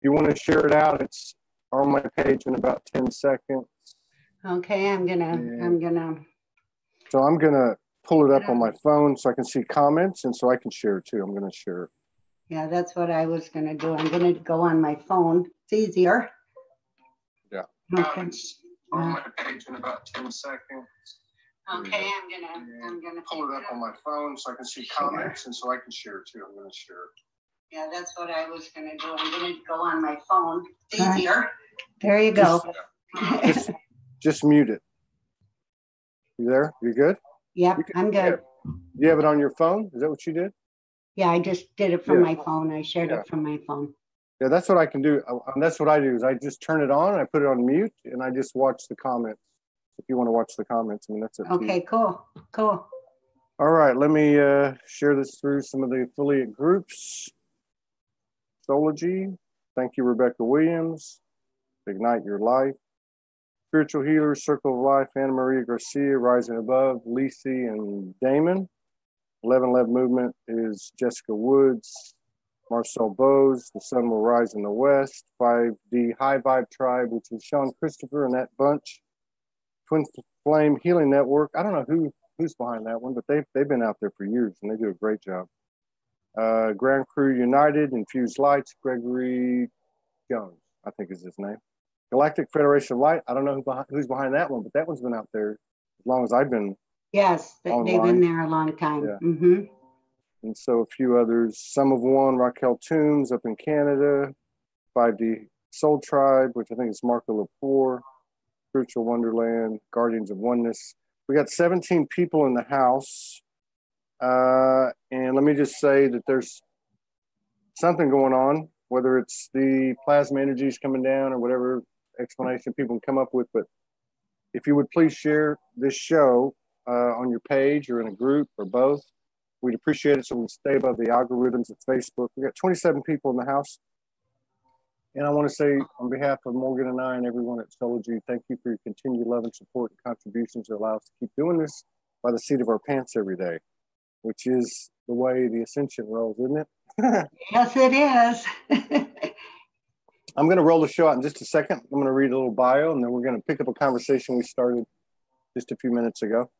you want to share it out, it's on my page in about 10 seconds. Okay, I'm gonna. So I'm gonna pull it up on my phone so I can see comments and so I can share it too. I'm gonna share it. Yeah, that's what I was gonna do. I'm gonna go on my phone. It's easier. Yeah. Okay. It's on my page in about 10 seconds. Okay, I'm gonna pull it up on my phone so I can see comments and so I can share it too. I'm gonna share it. Yeah, that's what I was gonna do. I'm gonna go on my phone. It's easier. There you go. Just mute it. You there? You good? Yep, I'm good. You have it on your phone? Is that what you did? Yeah, I just did it from my phone. I shared it from my phone. Yeah, that's what I can do. That's what I do is I just turn it on, I put it on mute, and I just watch the comments. If you want to watch the comments, I mean, that's it. Okay, cool. Cool. All right, let me share this through some of the affiliate groups. Soulogy, thank you, Rebecca Williams. Ignite Your Life. Spiritual Healers, Circle of Life, Anna Maria Garcia, Rising Above, Lisi and Damon. 1111 Movement is Jessica Woods, Marcel Bose, The Sun Will Rise in the West, 5D High Vibe Tribe, which is Sean Christopher and that bunch. Twin Flame Healing Network. I don't know who's behind that one, but they've been out there for years and they do a great job. Grand Crew United, Infused Lights, Gregory Jones, I think is his name. Galactic Federation of Light. I don't know who's behind that one, but that one's been out there as long as I've been. Yes, they've been there a long time. Yeah. Mm-hmm. And so a few others. Some of One, Raquel Toombs up in Canada. 5D Soul Tribe, which I think is Marco Lepore. Spiritual Wonderland, Guardians of Oneness. We got 17 people in the house. And let me just say that there's something going on, whether it's the plasma energies coming down or whatever explanation people can come up with. But if you would please share this show on your page or in a group or both, we'd appreciate it so we stay above the algorithms of Facebook. We got 27 people in the house. And I want to say on behalf of Morgan and I and everyone at Soulogy, thank you for your continued love and support and contributions that allow us to keep doing this by the seat of our pants every day, which is the way the ascension rolls, isn't it? Yes, it is. I'm going to roll the show out in just a second. I'm going to read a little bio, and then we're going to pick up a conversation we started just a few minutes ago.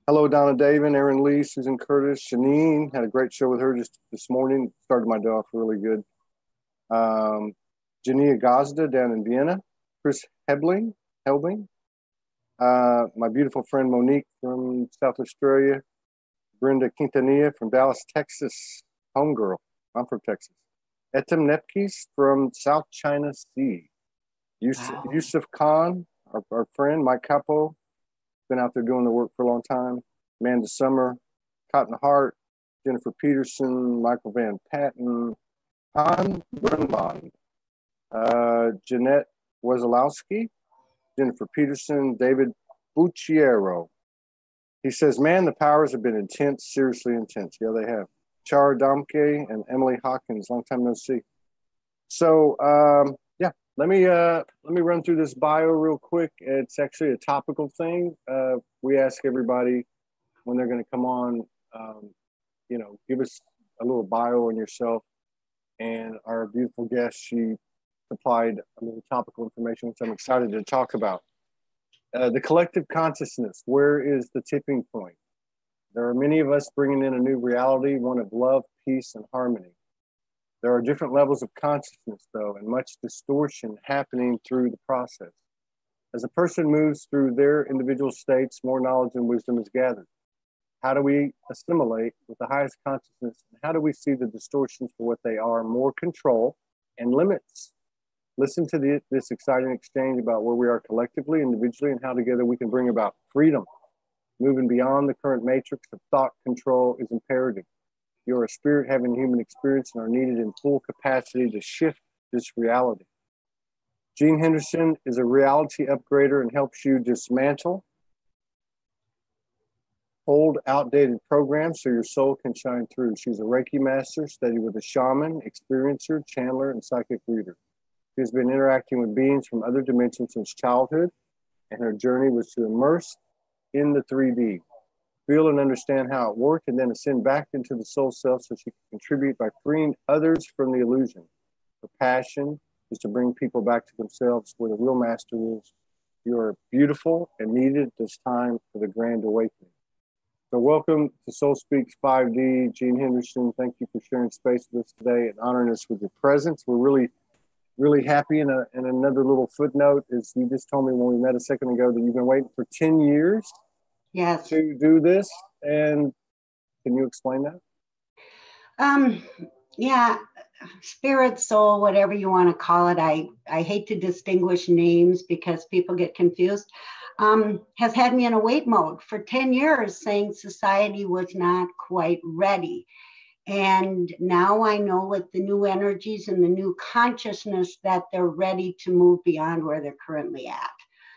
Hello, Donna Davin, Erin Lee, Susan Curtis, Janine. Had a great show with her just this morning. Started my day off really good. Jania Gazda down in Vienna. Chris Helbing. My beautiful friend Monique from South Australia. Brenda Quintanilla from Dallas, Texas. Homegirl. I'm from Texas. Etem Nepkis from South China Sea. Yusuf Khan, our friend, Mike Capo, been out there doing the work for a long time. Amanda Summer, Cotton Hart, Jennifer Peterson, Michael Van Patten, Han Brunbond, Jeanette Wazalowski, Jennifer Peterson, David Bucciero. He says, man, the powers have been intense, seriously intense. Yeah, they have. Char Damke and Emily Hawkins, long time no see. So, yeah, let me run through this bio real quick. It's actually a topical thing. We ask everybody when they're going to come on, give us a little bio on yourself. And our beautiful guest, she supplied a little topical information, which I'm excited to talk about. The collective consciousness, where is the tipping point? There are many of us bringing in a new reality, one of love, peace, and harmony. There are different levels of consciousness, though, and much distortion happening through the process. As a person moves through their individual states, more knowledge and wisdom is gathered. How do we assimilate with the highest consciousness? And how do we see the distortions for what they are? More control and limits. Listen to this exciting exchange about where we are collectively, individually, and how together we can bring about freedom. Moving beyond the current matrix of thought control is imperative. You're a spirit having human experience and are needed in full capacity to shift this reality. Jeanne Henderson is a reality upgrader and helps you dismantle old, outdated programs so your soul can shine through. She's a Reiki Master, studied with a Shaman, experiencer, channeler, and psychic reader. She has been interacting with beings from other dimensions since childhood, and her journey was to immerse in the 3D, feel and understand how it worked, and then ascend back into the soul self so she can contribute by freeing others from the illusion. her passion is to bring people back to themselves where the real master is. You are beautiful and needed at this time for the grand awakening. So welcome to Soul Speaks 5D. Jeanne Henderson, thank you for sharing space with us today and honoring us with your presence. We're really happy. And another little footnote is you just told me when we met a second ago that you've been waiting for 10 years to do this. And can you explain that? Yeah, spirit, soul, whatever you want to call it. I hate to distinguish names because people get confused. Has had me in a wait mode for 10 years saying society was not quite ready. And now I know with the new energies and the new consciousness that they're ready to move beyond where they're currently at.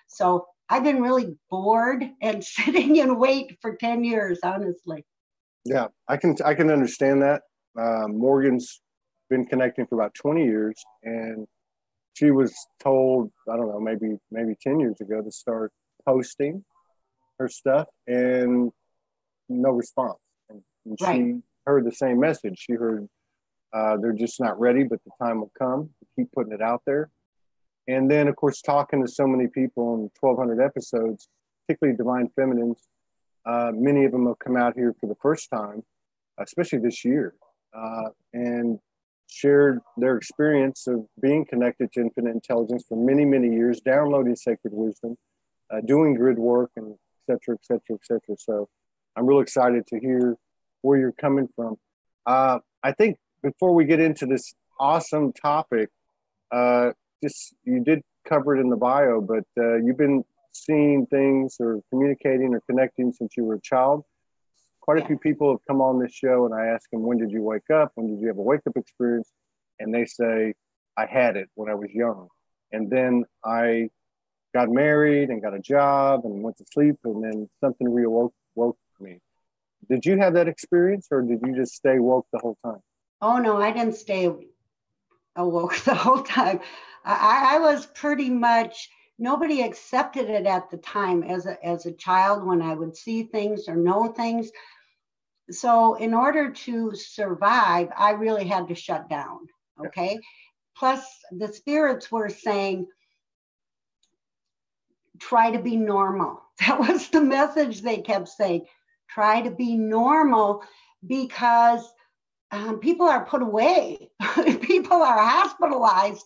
So I've been really bored and sitting in wait for 10 years, honestly. Yeah, I can understand that. Morgan's been connecting for about 20 years, and she was told, I don't know, maybe 10 years ago to start posting her stuff, and no response. And she heard the same message. She heard they're just not ready, but the time will come. Keep putting it out there. And then, of course, talking to so many people in 1,200 episodes, particularly Divine Feminines, many of them have come out here for the first time, especially this year, and shared their experience of being connected to infinite intelligence for many, many years, downloading sacred wisdom, doing grid work, and et cetera, et cetera, et cetera. So I'm really excited to hear where you're coming from. I think before we get into this awesome topic, you did cover it in the bio, but you've been seeing things or communicating or connecting since you were a child. Quite a few people have come on this show and I ask them, when did you wake up? When did you have a wake-up experience? And they say, I had it when I was young. And then I got married and got a job and went to sleep, and then something woke me. Did you have that experience, or did you just stay woke the whole time? Oh, no, I didn't stay awoke the whole time. I was pretty much, nobody accepted it at the time as a child when I would see things or know things. So in order to survive, I really had to shut down, okay? Plus, the spirits were saying, try to be normal. That was the message they kept saying. Try to be normal, because people are put away. People are hospitalized.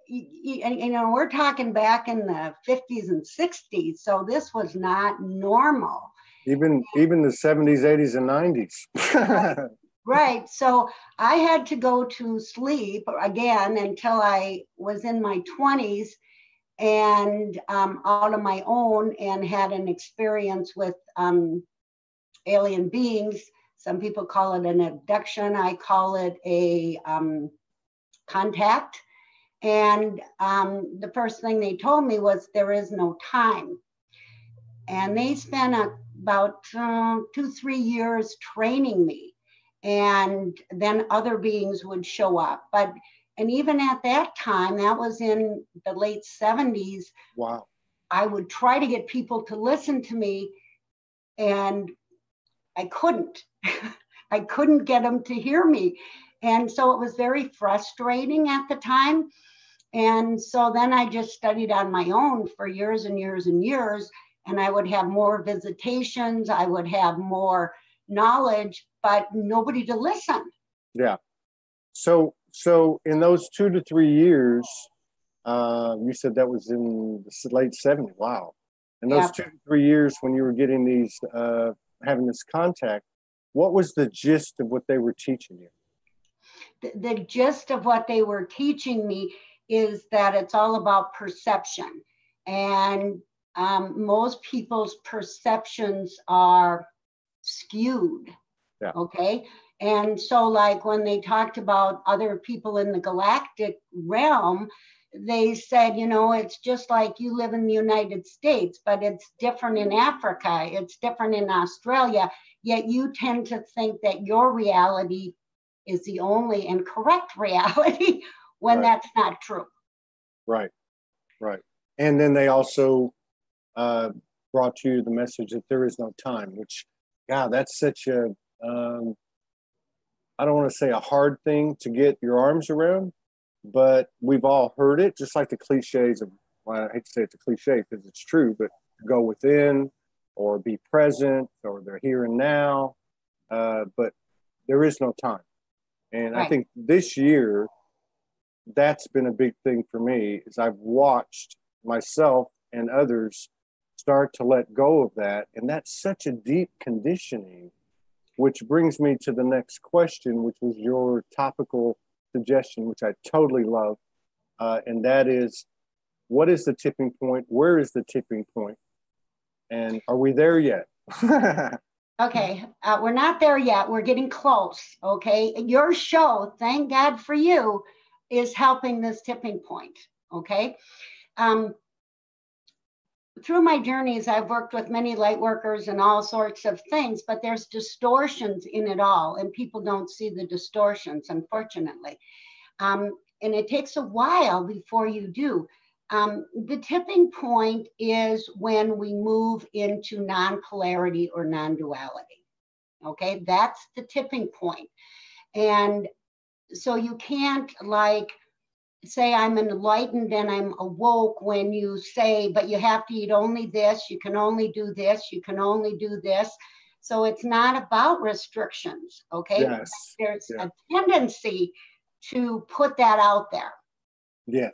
You know, we're talking back in the 50s and 60s. So this was not normal. Even the 70s, 80s, and 90s. Right. So I had to go to sleep again until I was in my 20s and out on my own, and had an experience with alien beings. Some people call it an abduction. I call it a contact. And the first thing they told me was there is no time. And they spent about 2-3 years training me. And then other beings would show up. And even at that time, that was in the late 70s. Wow. I would try to get people to listen to me, and I couldn't. I couldn't get them to hear me. And so it was very frustrating at the time. And so then I just studied on my own for years and years and years. And I would have more visitations. I would have more knowledge, but nobody to listen. Yeah. So in those 2 to 3 years, you said that was in the late 70s. Wow. In those 2 to 3 years when you were getting these, having this contact, what was the gist of what they were teaching you? The gist of what they were teaching me is that it's all about perception. And most people's perceptions are skewed. Yeah. Okay. And so, like when they talked about other people in the galactic realm, they said, you know, it's just like you live in the United States, but it's different in Africa, it's different in Australia, yet you tend to think that your reality is the only and correct reality when that's not true. Right. And then they also brought you the message that there is no time, which, God, that's such a, I don't want to say a hard thing to get your arms around, but we've all heard it, just like the cliches of, well, I hate to say it's a cliche because it's true, but go within or be present or they're here and now. But there is no time. And I think this year, that's been a big thing for me, is I've watched myself and others start to let go of that. And that's such a deep conditioning, which brings me to the next question, which was your topical suggestion, which I totally love. And that is, what is the tipping point? Where is the tipping point? And are we there yet? Okay, we're not there yet. We're getting close, okay? Your show, thank God for you, is helping this tipping point, okay? Through my journeys, I've worked with many light workers and all sorts of things, but there's distortions in it all, and people don't see the distortions, unfortunately. And it takes a while before you do. The tipping point is when we move into non-polarity or non-duality. Okay, that's the tipping point. And so you can't like say I'm enlightened and I'm awoke when you say, but you have to eat only this, you can only do this, you can only do this. So it's not about restrictions, okay? Yes. There's a tendency to put that out there. Yes.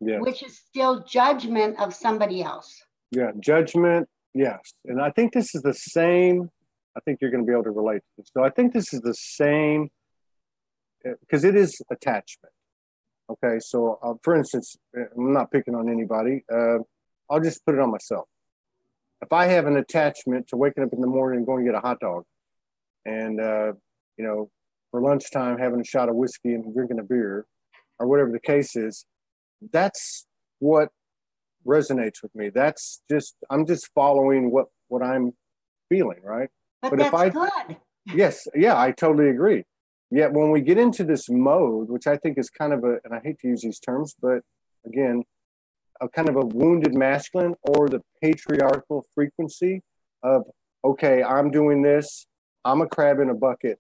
Yes. Which is still judgment of somebody else. Yeah, judgment, yes. And I think this is the same, I think you're going to be able to relate to this. So I think this is the same, because it is attachment. Okay, so for instance, I'm not picking on anybody. I'll just put it on myself. If I have an attachment to waking up in the morning and going to get a hot dog, and, you know, for lunchtime having a shot of whiskey and drinking a beer, or whatever the case is, that's what resonates with me. That's just, I'm just following what I'm feeling, right? But that's good. Yes, yeah, I totally agree. Yet when we get into this mode, which I think is kind of and I hate to use these terms, but again, a kind of a wounded masculine or the patriarchal frequency of, okay, I'm doing this, I'm a crab in a bucket,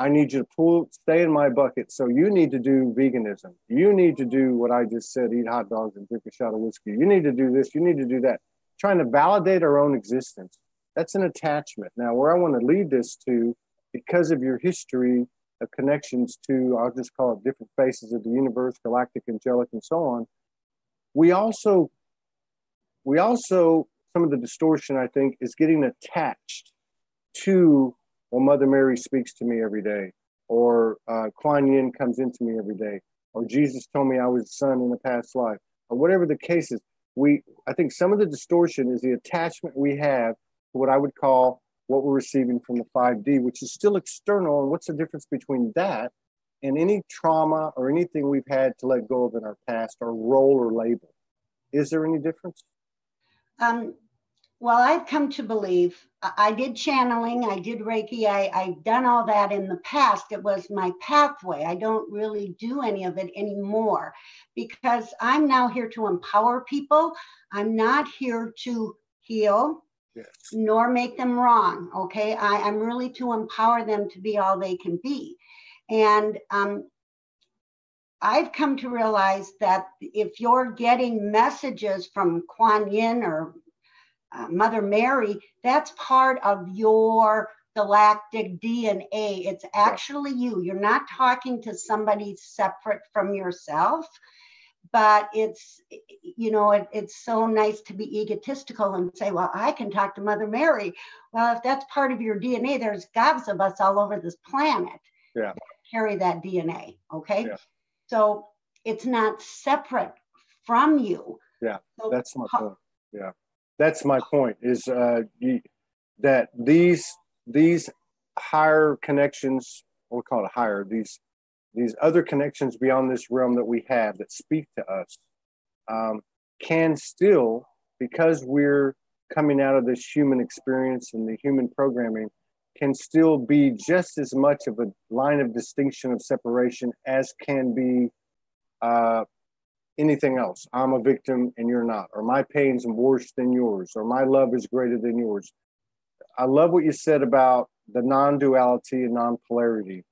I need you to stay in my bucket. So you need to do veganism. You need to do what I just said, eat hot dogs and drink a shot of whiskey. You need to do this. You need to do that. Trying to validate our own existence. That's an attachment. Now, where I want to lead this to, because of your history of connections to, I'll just call it different faces of the universe, galactic, angelic, and so on. We also, some of the distortion, I think, is getting attached to, well, Mother Mary speaks to me every day, or Kuan Yin comes into me every day, or Jesus told me I was a son in a past life, or whatever the case is. I think some of the distortion is the attachment we have to what I would call what we're receiving from the 5D, which is still external. And what's the difference between that and any trauma or anything we've had to let go of in our past, or role or label? Is there any difference? Well, I've come to believe, I did channeling, I did Reiki, I've done all that in the past. It was my pathway. I don't really do any of it anymore because I'm now here to empower people. I'm not here to heal, yes, nor make them wrong, okay? I'm really to empower them to be all they can be. And I've come to realize that if you're getting messages from Kuan Yin or Mother Mary, that's part of your galactic DNA. It's actually you. You're not talking to somebody separate from yourself, but it's, you know, it's so nice to be egotistical and say, well, I can talk to Mother Mary. Well, if that's part of your DNA, there's gobs of us all over this planet that carry that DNA, okay? Yeah. So it's not separate from you. Yeah, so that's my point. Yeah. That's my point, is that these higher connections, we'll call it higher, these other connections beyond this realm that we have that speak to us, can still, because we're coming out of this human experience and the human programming, can still be just as much of a line of distinction of separation as can be anything else. I'm a victim and you're not, or my pain's worse than yours, or my love is greater than yours. I love what you said about the non-duality and non-polarity.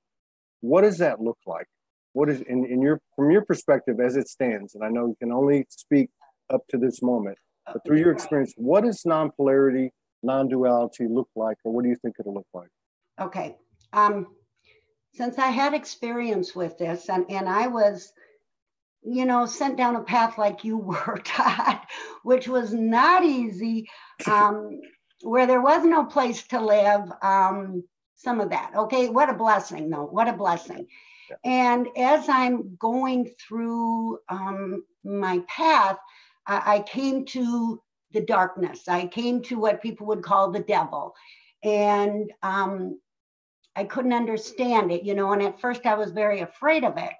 What does that look like? What is from your perspective as it stands, and I know you can only speak up to this moment, but through your experience, what does non-polarity, non-duality look like, or what do you think it'll look like? Okay. Since I had experience with this, and I was, you know, sent down a path like you were, Todd, which was not easy, where there was no place to live, some of that. Okay, what a blessing, though. What a blessing. Yeah. And as I'm going through my path, I came to the darkness. I came to what people would call the devil. And I couldn't understand it, you know, and at first I was very afraid of it.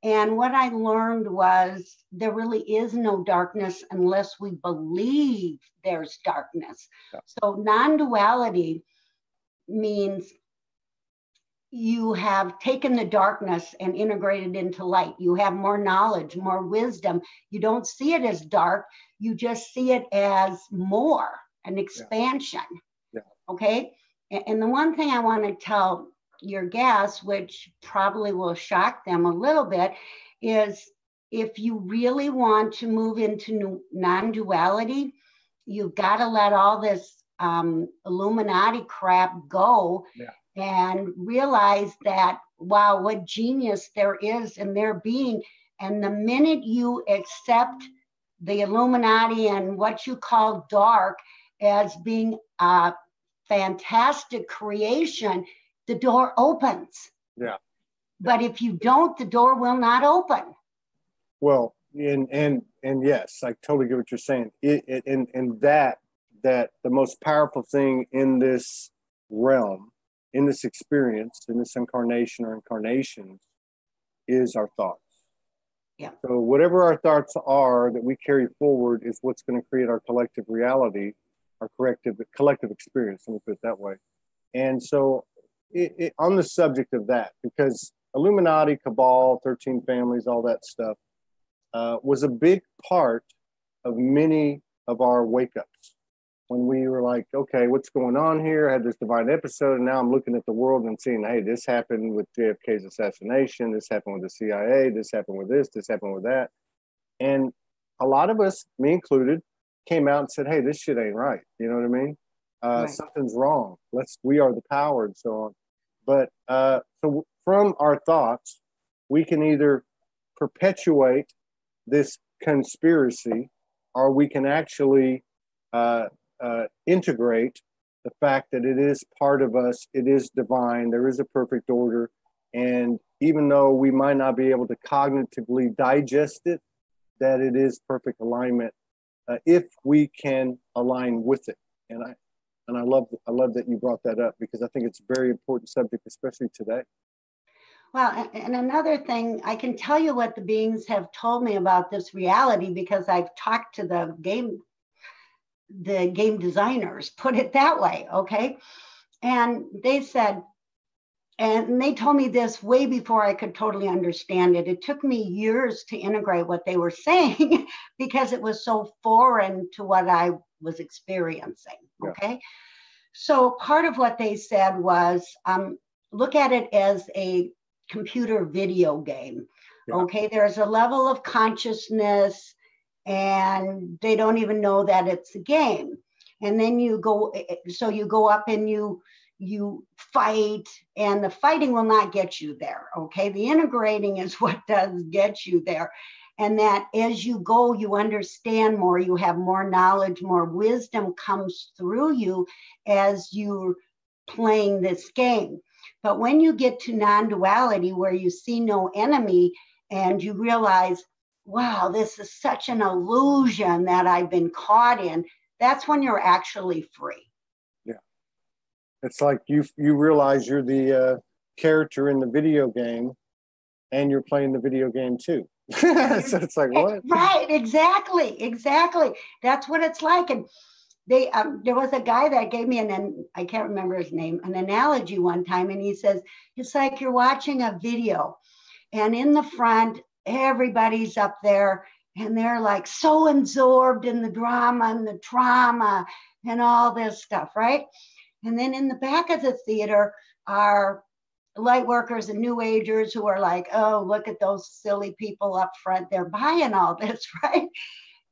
And what I learned was there really is no darkness unless we believe there's darkness. Yeah. So non-duality means you have taken the darkness and integrated into light. You have more knowledge, more wisdom. You don't see it as dark. You just see it as more, an expansion. Yeah. Okay. And the one thing I want to tell your guests, which probably will shock them a little bit, is if you really want to move into non-duality, you've got to let all this Illuminati crap go. Yeah. And realize that, wow, what genius there is in their being. And the minute you accept the Illuminati and what you call dark as being a fantastic creation, the door opens. Yeah. But if you don't, the door will not open. Well, and yes, I totally get what you're saying. And that the most powerful thing in this realm, in this experience, in this incarnation or incarnations, is our thoughts. Yeah. So whatever our thoughts are that we carry forward is what's going to create our collective reality, our collective experience. Let me put it that way. And so, on the subject of that, because Illuminati, Cabal, 13 families, all that stuff was a big part of many of our wake-ups. When we were like, okay, what's going on here? I had this divine episode, and now I'm looking at the world and seeing, hey, this happened with JFK's assassination, this happened with the CIA, this happened with this happened with that. And a lot of us, me included, came out and said, hey, this shit ain't right. You know what I mean? Right. Something's wrong. We are the power and so on. But so from our thoughts, we can either perpetuate this conspiracy, or we can actually integrate the fact that it is part of us, it is divine, there is a perfect order, and even though we might not be able to cognitively digest it, that it is perfect alignment if we can align with it. And I love that you brought that up, because I think it's a very important subject, especially today. Well, and another thing, I can tell you what the beings have told me about this reality, because I've talked to the game designers, put it that way, okay? And they said, and they told me this way before I could totally understand it. It took me years to integrate what they were saying because it was so foreign to what I was experiencing, okay? Yeah. So part of what they said was, look at it as a computer video game, yeah. Okay? There's a level of consciousness, and they don't even know that it's a game. And then you go up and you fight, and the fighting will not get you there, okay? The integrating is what does get you there. And that as you go, you understand more, you have more knowledge, more wisdom comes through you as you're playing this game. But when you get to non-duality, where you see no enemy and you realize, wow, this is such an illusion that I've been caught in, that's when you're actually free. Yeah. It's like you realize you're the character in the video game, and you're playing the video game too. So it's like, what? Right, exactly. That's what it's like. And they there was a guy that gave me I can't remember his name, an analogy one time, and he says, it's like you're watching a video, and in the front, everybody's up there, and they're like so absorbed in the drama and the trauma and all this stuff, right? And then in the back of the theater are light workers and new agers who are like, oh, look at those silly people up front. They're buying all this, right?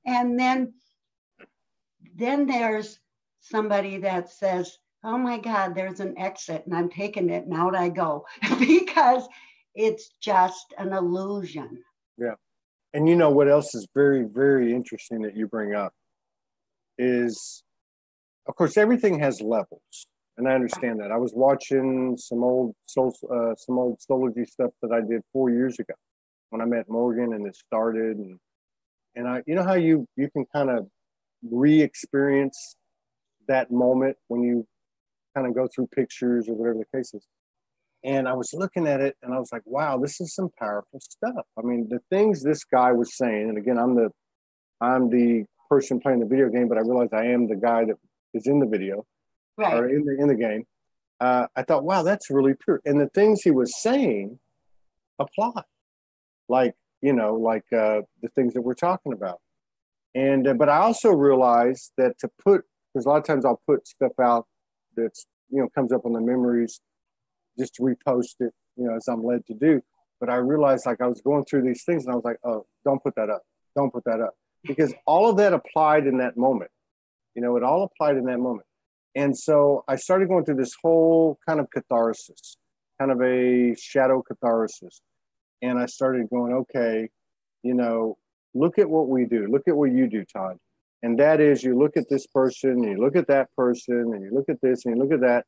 And then there's somebody that says, oh my God, there's an exit and I'm taking it and out I go because it's just an illusion. Yeah. And you know what else is very, very interesting that you bring up is, of course, everything has levels. And I understand that. I was watching some old Soulogy stuff that I did 4 years ago when I met Morgan and it started. And I, you know how you can kind of re-experience that moment when you kind of go through pictures or whatever the case is. And I was looking at it and I was like, wow, this is some powerful stuff. I mean, the things this guy was saying, and again, I'm the person playing the video game, but I realize I am the guy that is in the video, right, or in the game. I thought, wow, that's really pure. And the things he was saying apply, like, you know, like the things that we're talking about. And but I also realized that because a lot of times I'll put stuff out that's, you know, comes up on the memories just to repost it, you know, as I'm led to do. But I realized, like, I was going through these things and I was like, oh, don't put that up. Don't put that up. Because all of that applied in that moment. You know, it all applied in that moment. And so I started going through this whole kind of catharsis, kind of a shadow catharsis. And I started going, okay, you know, look at what we do. Look at what you do, Todd. And that is, you look at this person, and you look at that person, and you look at this, and you look at that,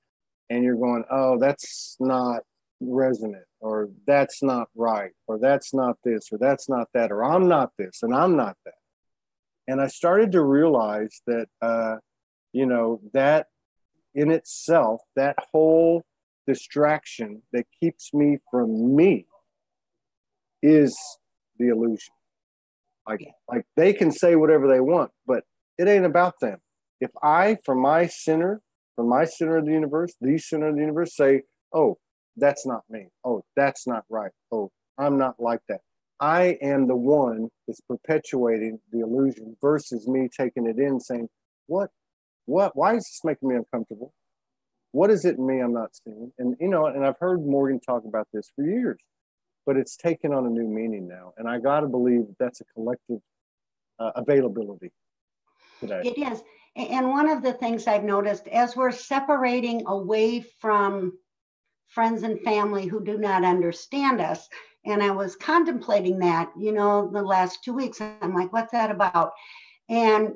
and you're going, oh, that's not resonant, or that's not right, or that's not this, or that's not that, or I'm not this, and I'm not that. And I started to realize that, you know, that in itself, that whole distraction that keeps me from me is the illusion. Like they can say whatever they want, but it ain't about them. If I, from my center of the universe, the center of the universe, say, oh, that's not me. Oh, that's not right. Oh, I'm not like that. I am the one that's perpetuating the illusion versus me taking it in saying, why is this making me uncomfortable? What is it in me I'm not seeing? And, you know, and I've heard Morgan talk about this for years, but it's taken on a new meaning now. And I got to believe that's a collective availability today. It is. And one of the things I've noticed as we're separating away from friends and family who do not understand us, and I was contemplating that, you know, the last 2 weeks, I'm like, what's that about? And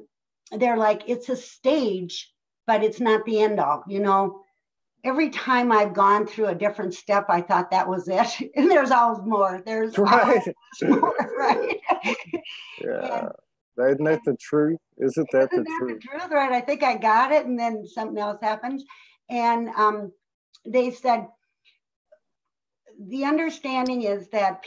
they're like, it's a stage, but it's not the end all, you know. Every time I've gone through a different step, I thought that was it. And there's always more. There's always more, right? Yeah. Isn't that the truth? Isn't that the truth? Right. I think I got it. And then something else happens. And they said, the understanding is that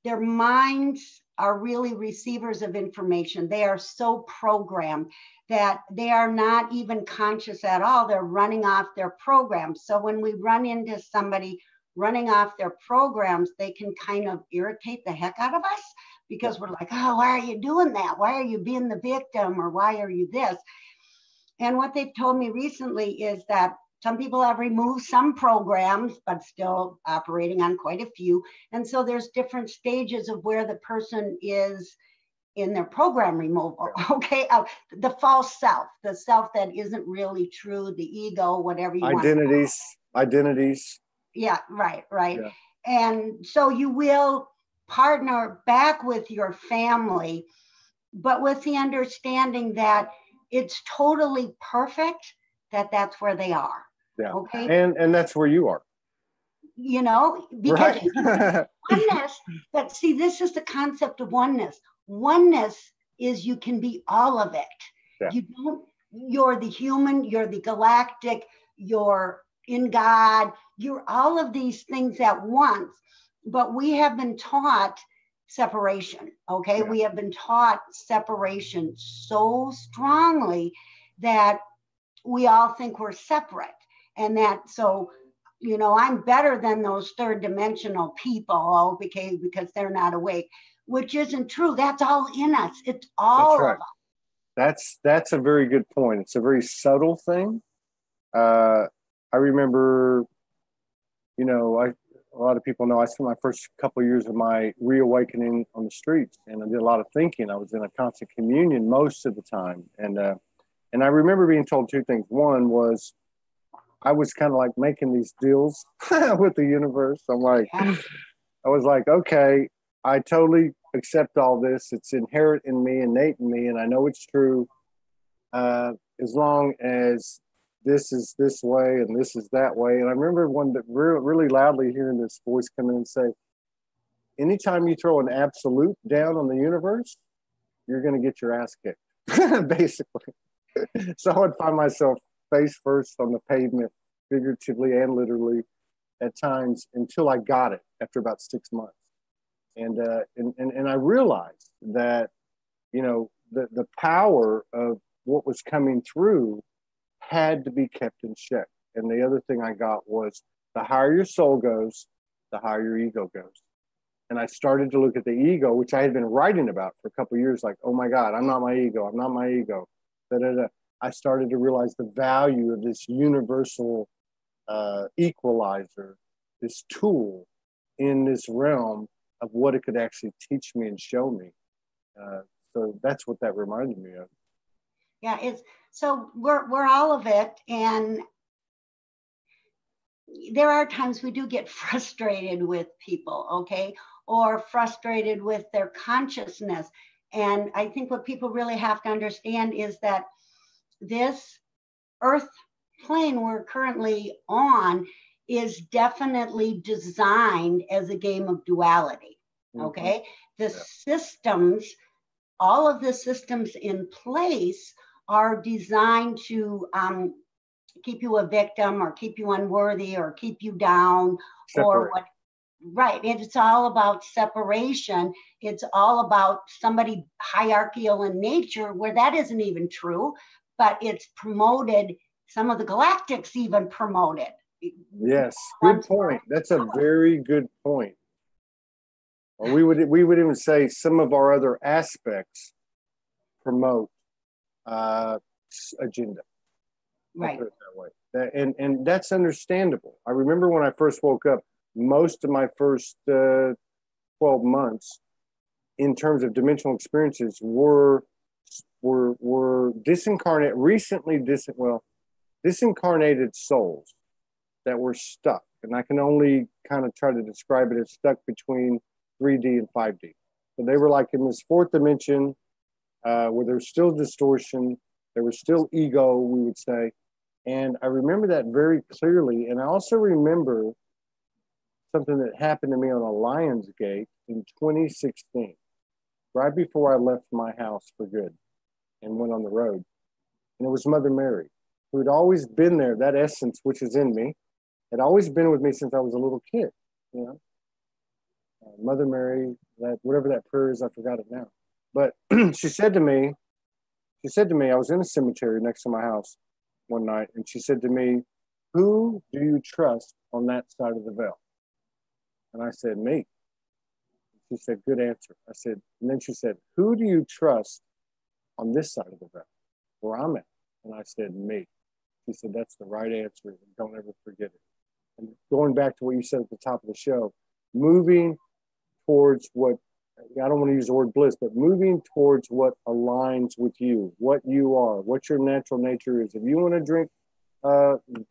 their minds are really receivers of information. They are so programmed that they are not even conscious at all. They're running off their programs. So when we run into somebody running off their programs, they can kind of irritate the heck out of us because we're like, oh, why are you doing that? Why are you being the victim? Or why are you this? And what they've told me recently is that some people have removed some programs, but still operating on quite a few. And so there's different stages of where the person is in their program removal, okay? The false self, the self that isn't really true, the ego, whatever you want. Identities. Yeah, right. Yeah. And so you will partner back with your family, but with the understanding that it's totally perfect, that's where they are. Yeah. Okay. And that's where you are. You know, because right. Oneness, but see, this is the concept of oneness. Oneness is you can be all of it. Yeah. You're the human, you're the galactic, you're in God, you're all of these things at once. But we have been taught separation, okay? Yeah. We have been taught separation so strongly that we all think we're separate. And that, so, you know, I'm better than those third dimensional people, okay, because they're not awake, which isn't true. That's all in us. It's all of us. That's a very good point. It's a very subtle thing. I remember you know, a lot of people know I spent my first couple of years of my reawakening on the streets, and I did a lot of thinking. I was in a constant communion most of the time. And I remember being told two things. One was I was kind of like making these deals with the universe. I was like, okay, I totally accept all this. It's inherent in me, innate in me, and I know it's true. As long as this is this way and this is that way. And I remember one that really loudly hearing this voice come in and say, anytime you throw an absolute down on the universe, you're going to get your ass kicked, basically. So I would find myself face first on the pavement, figuratively and literally, at times, until I got it after about 6 months. And I realized that, you know, the power of what was coming through had to be kept in check. And the other thing I got was the higher your soul goes, the higher your ego goes. And I started to look at the ego, which I had been writing about for a couple of years, like, oh my God, I'm not my ego. I'm not my ego. I started to realize the value of this universal equalizer, this tool in this realm of what it could actually teach me and show me. So that's what that reminded me of. Yeah, so we're all of it, and there are times we do get frustrated with people, okay, or frustrated with their consciousness. And I think what people really have to understand is that this earth plane we're currently on is definitely designed as a game of duality, okay? The systems, all of the systems in place are designed to keep you a victim or keep you unworthy or keep you down. Separate. Or what, right. It's all about separation. It's all about somebody hierarchical in nature, where that isn't even true, but it's promoted. Some of the galactics even promote it. Yes, good point. That's a very good point. Well, we would even say some of our other aspects promote agenda. Right. I'll put it that way. And that's understandable. I remember when I first woke up, most of my first 12 months in terms of dimensional experiences were disincarnated souls that were stuck. And I can only kind of try to describe it as stuck between 3D and 5D. So they were like in this fourth dimension where there's still distortion, there was still ego, we would say. And I remember that very clearly. And I also remember something that happened to me on a Lionsgate in 2016, right before I left my house for good and went on the road. And it was Mother Mary, who had always been there, that essence which is in me, had always been with me since I was a little kid, you know. Mother Mary, that whatever that prayer is, I forgot it now. But she said to me, I was in a cemetery next to my house one night, and she said to me, who do you trust on that side of the veil? And I said, me. She said, good answer. I said, and then she said, who do you trust on this side of the veil, where I'm at? And I said, me. She said, that's the right answer, and don't ever forget it. And going back to what you said at the top of the show, moving towards what, I don't want to use the word bliss, but moving towards what aligns with you, what you are, what your natural nature is. If you want to drink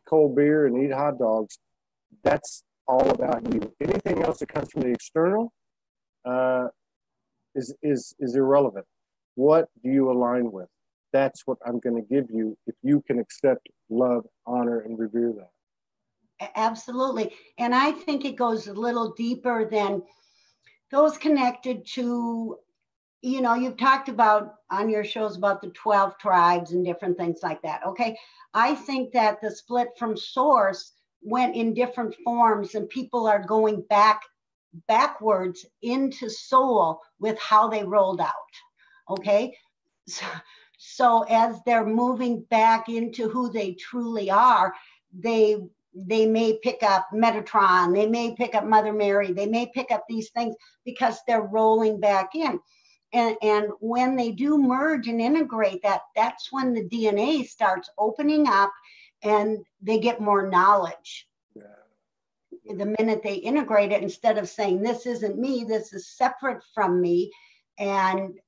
cold beer and eat hot dogs, that's all about you. Anything else that comes from the external is irrelevant. What do you align with? That's what I'm going to give you if you can accept, love, honor, and revere that. Absolutely. And I think it goes a little deeper than those connected to, you know, you've talked about on your shows about the 12 tribes and different things like that. Okay. I think that the split from source went in different forms, and people are going backwards into soul with how they rolled out. Okay. So as they're moving back into who they truly are, they may pick up Metatron, they may pick up Mother Mary, they may pick up these things because they're rolling back in. And when they do merge and integrate that, that's when the DNA starts opening up and they get more knowledge. the minute they integrate it, instead of saying, this isn't me, this is separate from me. And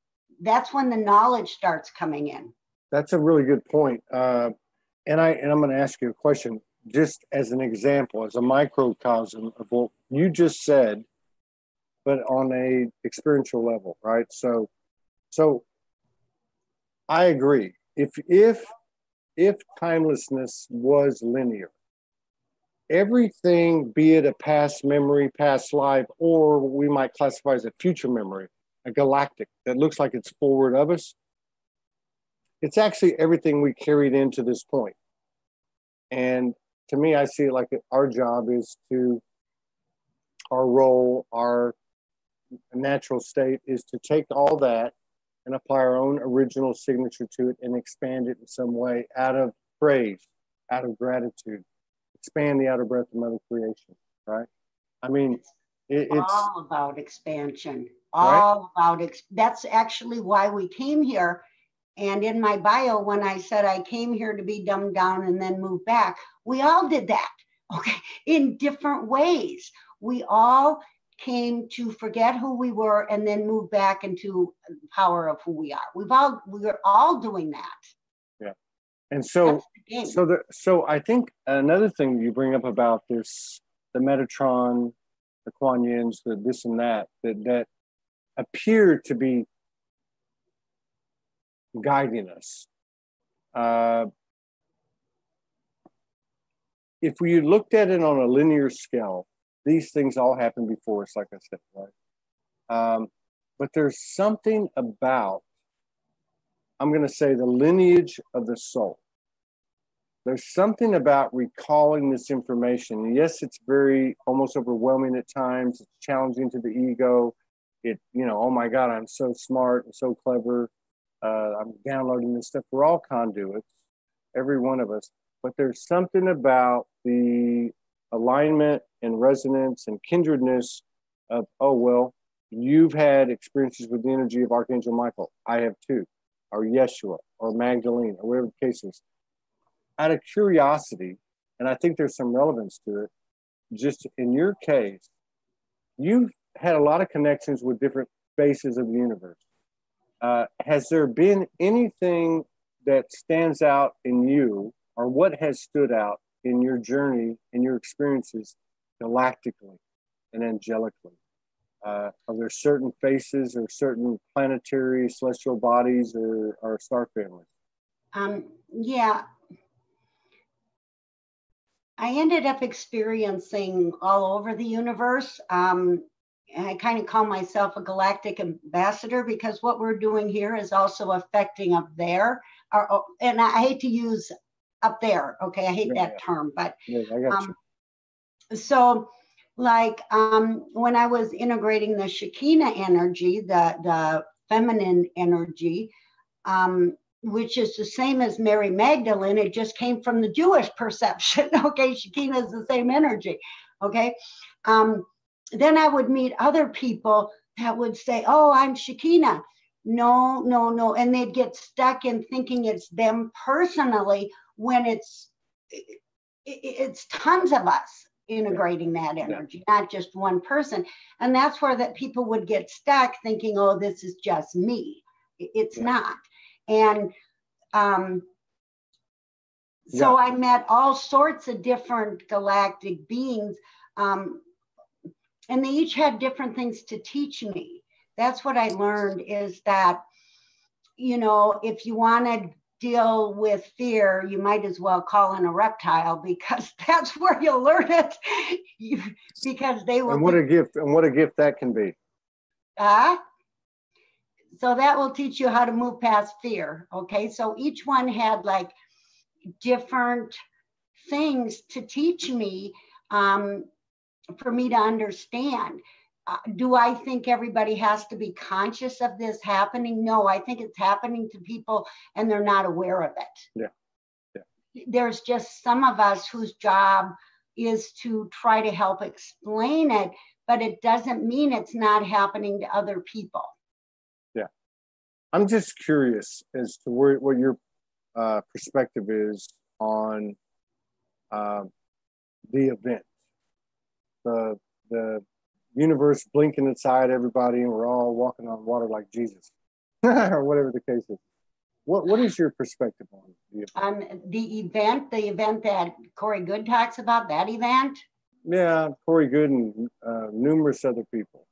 that's when the knowledge starts coming in. That's a really good point. And I'm going to ask you a question, just as an example, as a microcosm of what you just said, but on a experiential level, right? So I agree. If timelessness was linear, everything, be it a past memory, past life, or what we might classify as a future memory, a galactic that looks like it's forward of us, it's actually everything we carried into this point. And to me, I see it like our job is to, our role, our natural state is to take all that and apply our own original signature to it and expand it in some way out of praise, out of gratitude, expand the outer breath of Mother Creation, right? I mean, it's all about expansion, all right? About, that's actually why we came here. And in my bio, when I said I came here to be dumbed down and then move back, we all did that, okay, in different ways. We all came to forget who we were and then move back into the power of who we are. We're all doing that. Yeah. And so I think another thing you bring up about this, the Metatron, the Kuan Yins, the this and that appear to be guiding us. If we looked at it on a linear scale, these things all happen before us, like I said, right? But there's something about, I'm going to say, the lineage of the soul. There's something about recalling this information. Yes, it's very almost overwhelming at times. It's challenging to the ego. Oh my God, I'm so smart and so clever. I'm downloading this stuff. We're all conduits, every one of us. But there's something about the alignment and resonance and kindredness of, oh, well, you've had experiences with the energy of Archangel Michael. I have too. Or Yeshua, or Magdalene, or whatever the case is. Out of curiosity, and I think there's some relevance to it, just in your case, you've had a lot of connections with different faces of the universe. Has there been anything that stands out in you, or what has stood out in your journey, in your experiences galactically and angelically? Are there certain faces or certain planetary celestial bodies or star families? Yeah. I ended up experiencing all over the universe. I kind of call myself a galactic ambassador because what we're doing here is also affecting up there. And I hate to use up there, okay? I hate that term, but I got you. So like when I was integrating the Shekinah energy, the feminine energy, which is the same as Mary Magdalene, it just came from the Jewish perception, okay? Shekinah is the same energy, okay? Then I would meet other people that would say, oh, I'm Shekinah. No. And they'd get stuck in thinking it's them personally when it's tons of us integrating that energy, not just one person. And that's where that people would get stuck thinking, oh, this is just me. It's not. And so I met all sorts of different galactic beings. And they each had different things to teach me. That's what I learned, is that, if you want to deal with fear, you might as well call in a reptile, because that's where you'll learn it. Because they will. And what a gift that can be. So that will teach you how to move past fear. Okay. So each one had like different things to teach me, for me to understand. Do I think everybody has to be conscious of this happening? No, I think it's happening to people and they're not aware of it. Yeah. There's just some of us whose job is to try to help explain it, but it doesn't mean it's not happening to other people. Yeah. I'm just curious as to what your perspective is on the event. the universe blinking inside everybody, and we're all walking on water like Jesus, or whatever the case is. What is your perspective on the event? The event that Corey Good talks about, that event? Yeah, Corey Good and numerous other people.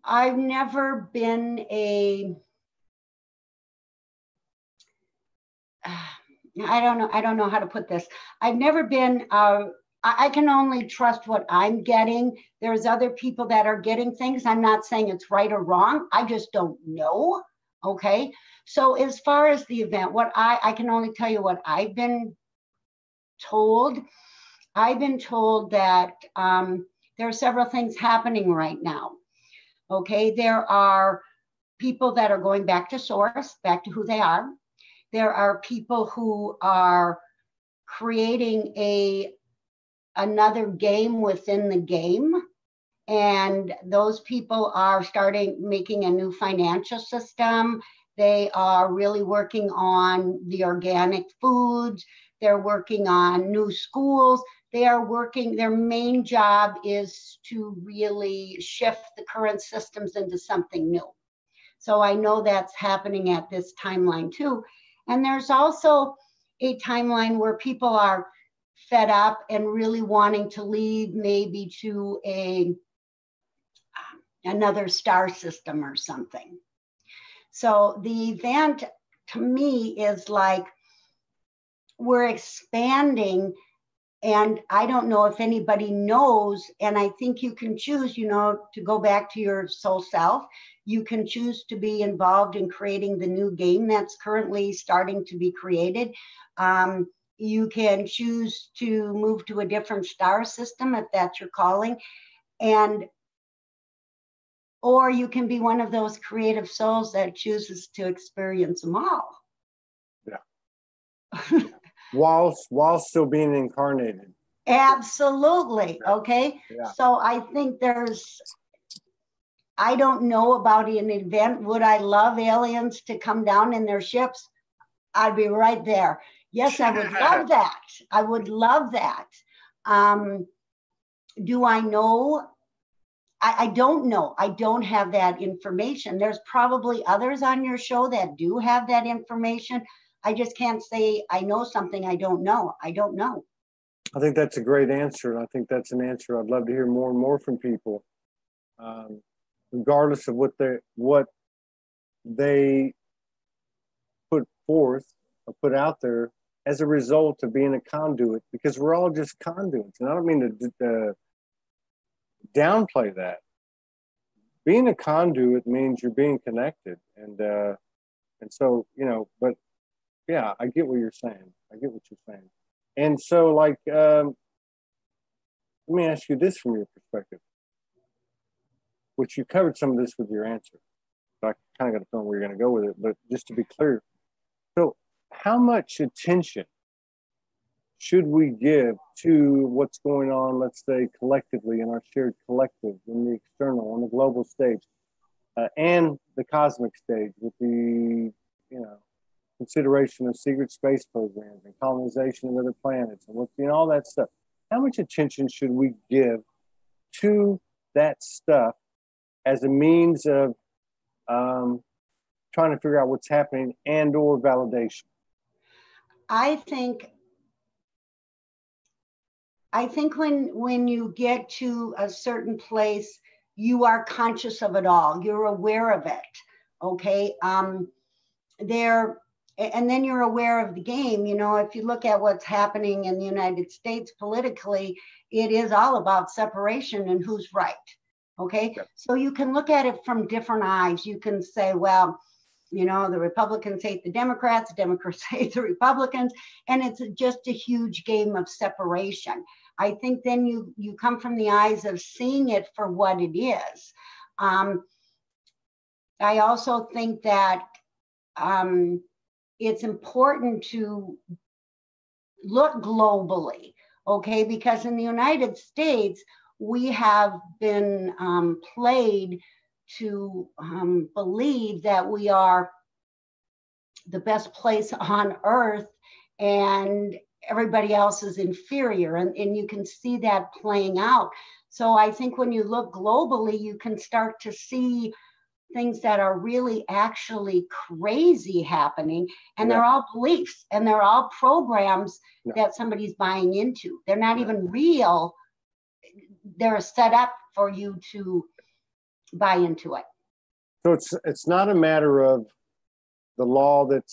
I've never been a, I don't know how to put this. I've never been, I can only trust what I'm getting. There's other people that are getting things. I'm not saying it's right or wrong. I just don't know. Okay. So as far as the event, what I can only tell you what I've been told. I've been told that there are several things happening right now. Okay. There are people that are going back to source, back to who they are. There are people who are creating another game within the game. And those people are making a new financial system. They are really working on the organic foods. They're working on new schools. Their main job is to really shift the current systems into something new. So I know that's happening at this timeline too. And there's also a timeline where people are fed up and really wanting to leave maybe to another star system or something. So the event to me is like we're expanding, and I don't know if anybody knows, and I think you can choose, to go back to your soul self. You can choose to be involved in creating the new game that's currently starting to be created. You can choose to move to a different star system if that's your calling. Or you can be one of those creative souls that chooses to experience them all. Yeah. while still being incarnated. Absolutely. Okay. Yeah. So I think I don't know about an event. Would I love aliens to come down in their ships? I'd be right there. Yes, I would love that. I would love that. Do I know? I don't know. I don't have that information. There's probably others on your show that do have that information. I just can't say I know something I don't know. I don't know. I think that's a great answer. I think that's an answer I'd love to hear more and more from people, regardless of what they put forth or put out there as a result of being a conduit, because we're all just conduits. And I don't mean to downplay that. Being a conduit means you're being connected, and so but yeah, I get what you're saying. And so, like, let me ask you this from your perspective, which you covered some of this with your answer. So I kind of got a feeling where you're going to go with it, but just to be clear, so how much attention should we give to what's going on, let's say, collectively in our shared collective, in the external, on the global stage, and the cosmic stage, with the, consideration of secret space programs and colonization of other planets and all that stuff? How much attention should we give to that stuff as a means of trying to figure out what's happening and/or validation? I think when you get to a certain place, you are conscious of it all. You're aware of it. Okay. And then you're aware of the game. If you look at what's happening in the United States politically, it is all about separation and who's right. Okay. Yep. So you can look at it from different eyes. You can say, well, the Republicans hate the Democrats hate the Republicans, and it's just a huge game of separation. I think then you come from the eyes of seeing it for what it is. I also think that it's important to look globally, okay? Because in the United States, we have been played to believe that we are the best place on earth, and everybody else is inferior, and you can see that playing out. So I think when you look globally, you can start to see things that are really actually crazy happening, and they're all beliefs, and they're all programs that somebody's buying into. They're not even real. They're set up for you to buy into it. So it's not a matter of the law that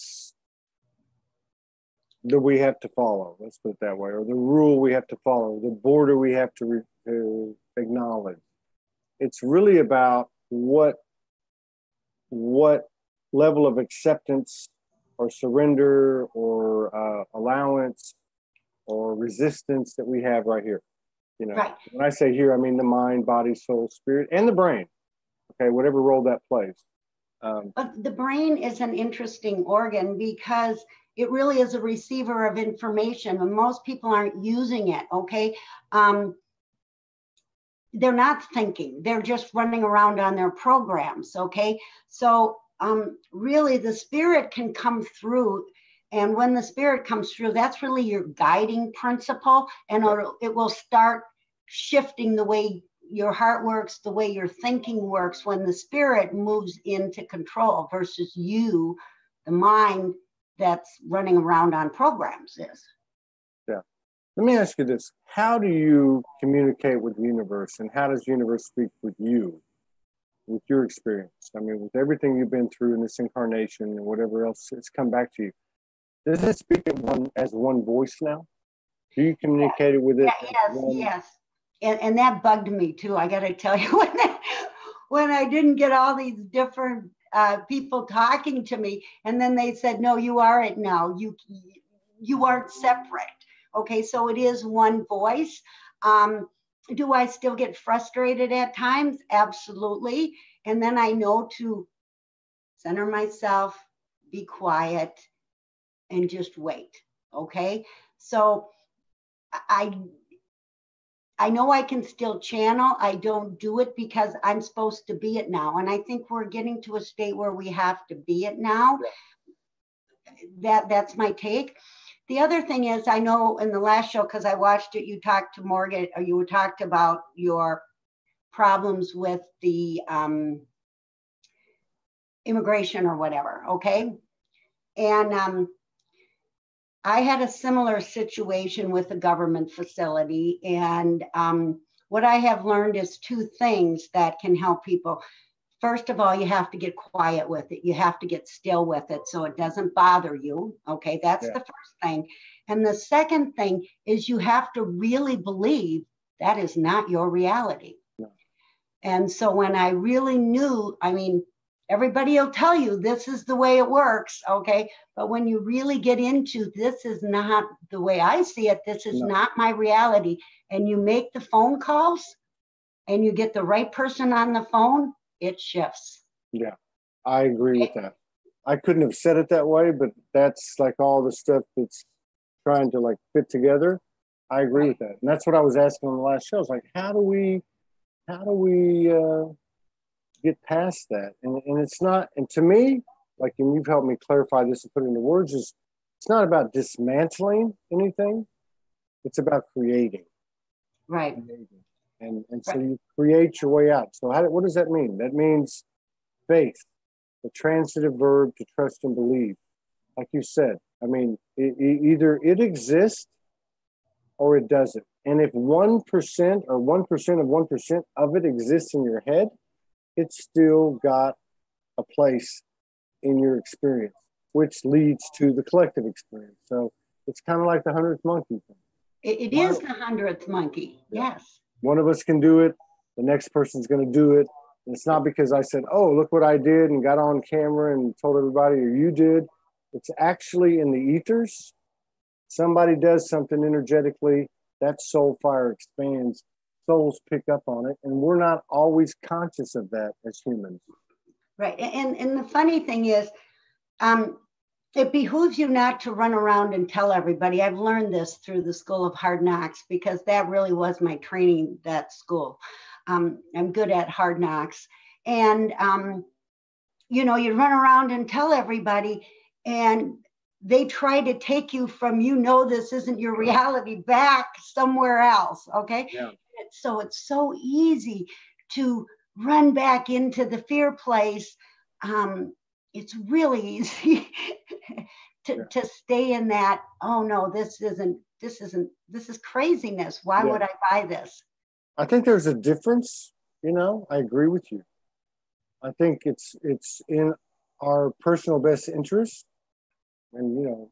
we have to follow, let's put it that way, or the rule we have to follow, the border we have to acknowledge. It's really about what level of acceptance or surrender or allowance or resistance that we have right here. You know, when I say here, I mean the mind, body, soul, spirit, and the brain. Okay, whatever role that plays. But the brain is an interesting organ because it really is a receiver of information, and most people aren't using it. Okay, they're not thinking; they're just running around on their programs. Okay, so really, the spirit can come through. And when the spirit comes through, that's really your guiding principle, and it will start shifting the way your heart works, the way your thinking works, when the spirit moves into control versus you, the mind that's running around on programs is. Yeah. Let me ask you this. How do you communicate with the universe, and how does the universe speak with you, with your experience? I mean, with everything you've been through in this incarnation and whatever else has come back to you, does it speak as one voice now? Do you communicate with it? Yes. And that bugged me too. I got to tell you, when I didn't get all these different people talking to me, and then they said, "No, you are it now. You aren't separate." Okay, so it is one voice. Do I still get frustrated at times? Absolutely. And then I know to center myself, be quiet, and just wait. Okay, so I know I can still channel. I don't do it because I'm supposed to be it now. And I think we're getting to a state where we have to be it now. That's my take. The other thing is, I know in the last show, because I watched it, you talked to Morgan, or you talked about your problems with the immigration or whatever, okay? And I had a similar situation with a government facility, and what I have learned is two things that can help people. First of all, you have to get quiet with it. You have to get still with it so it doesn't bother you. Okay, that's the first thing. And the second thing is you have to really believe that is not your reality. No. And so when I really knew, I mean, everybody will tell you this is the way it works, okay? But when you really get into this is not the way I see it, this is not my reality, and you make the phone calls and you get the right person on the phone, it shifts. Yeah, I agree with that. I couldn't have said it that way, but that's like all the stuff that's trying to like fit together. I agree with that. And that's what I was asking on the last show. I was like, how do we get past that? And it's not, and to me, like, and you've helped me clarify this and put it into words, is it's not about dismantling anything. It's about creating. Right. And so you create your way out. So what does that mean? That means faith, the transitive verb to trust and believe. Like you said, I mean, either it exists or it doesn't. And if 1% or 1% of 1% of it exists in your head, it's still got a place in your experience, which leads to the collective experience. So it's kind of like the 100th monkey thing. It is the 100th monkey, yes. One of us can do it. The next person's going to do it. And it's not because I said, oh, look what I did and got on camera and told everybody, or you did. It's actually in the ethers. Somebody does something energetically, that soul fire expands. Souls pick up on it. And we're not always conscious of that as humans. Right. And the funny thing is, it behooves you not to run around and tell everybody. I've learned this through the School of Hard Knocks, because that really was my training, that school. I'm good at hard knocks. And, you know, you run around and tell everybody, and they try to take you from, you know, this isn't your reality back somewhere else. Okay. Yeah. So it's so easy to run back into the fear place. It's really easy to stay in that. Oh no, this is craziness. Why would I buy this? I think there's a difference. You know, I agree with you. I think it's in our personal best interest. And, you know,